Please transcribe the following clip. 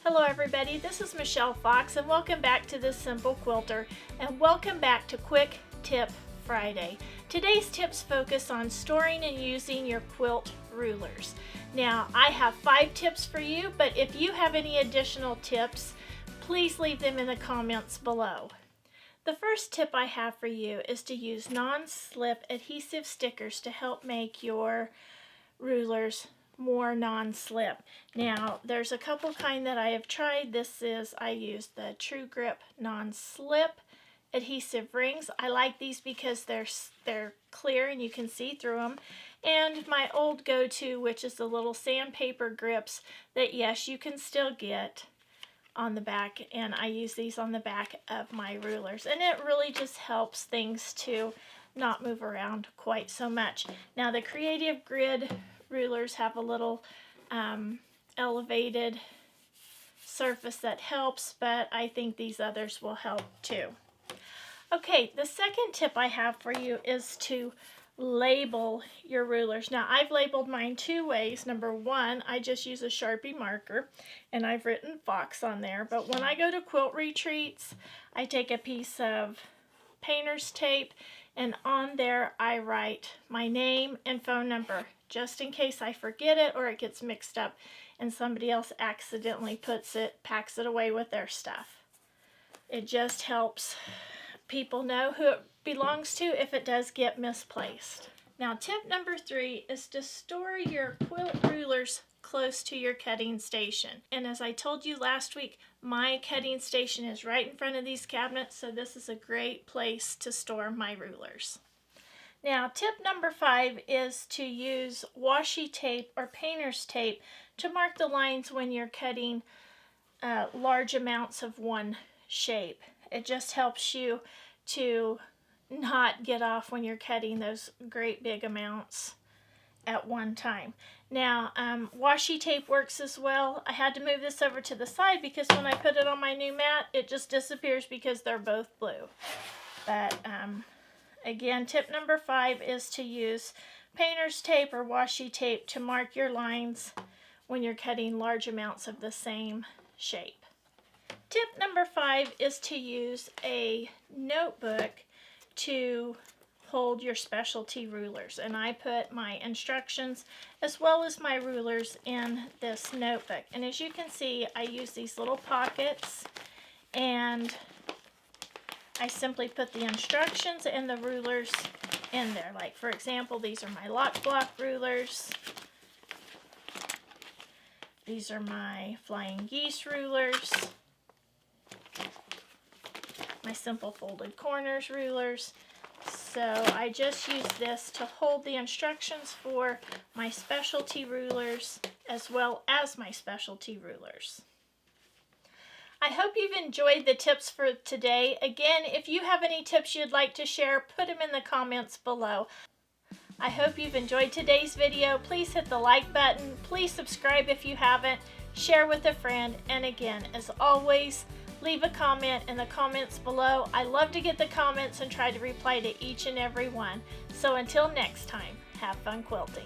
Hello everybody, this is Michelle Fox and welcome back to The Simple Quilter and welcome back to Quick Tip Friday. Today's tips focus on storing and using your quilt rulers. Now I have 5 tips for you, but if you have any additional tips, please leave them in the comments below. The first tip I have for you is to use non-slip adhesive stickers to help make your rulers more non-slip. Now there's a couple kind that I have tried. I use the True Grip non-slip adhesive rings. I like these because they're clear and you can see through them. And my old go-to, which is the little sandpaper grips that yes, you can still get on the back, and I use these on the back of my rulers, and it really just helps things to not move around quite so much. Now the Creative Grid rulers have a little elevated surface that helps, but I think these others will help too. Okay, the second tip I have for you is to label your rulers. Now I've labeled mine 2 ways. Number 1, I just use a Sharpie marker and I've written Fox on there, but when I go to quilt retreats, I take a piece of painter's tape and on there I write my name and phone number, just in case I forget it or it gets mixed up and somebody else accidentally packs it away with their stuff. It just helps people know who it belongs to if it does get misplaced. Now tip number 3 is to store your quilt rulers close to your cutting station. And as I told you last week, my cutting station is right in front of these cabinets, so this is a great place to store my rulers. Now tip number 5 is to use washi tape or painter's tape to mark the lines when you're cutting large amounts of one shape. It just helps you to not get off when you're cutting those great big amounts at one time. Now washi tape works as well. I had to move this over to the side because when I put it on my new mat, it just disappears because they're both blue. But again, tip number 5 is to use painter's tape or washi tape to mark your lines when you're cutting large amounts of the same shape. Tip number 5 is to use a notebook to hold your specialty rulers, and I put my instructions as well as my rulers in this notebook. And as you can see, I use these little pockets and I simply put the instructions and the rulers in there. Like for example, these are my lock block rulers. These are my flying geese rulers. My simple folded corners rulers. So I just use this to hold the instructions for my specialty rulers as well as my specialty rulers. I hope you've enjoyed the tips for today. Again, if you have any tips you'd like to share, put them in the comments below. I hope you've enjoyed today's video. Please hit the like button. Please subscribe if you haven't. Share with a friend. And again, as always, leave a comment in the comments below. I love to get the comments and try to reply to each and every one. So until next time, have fun quilting.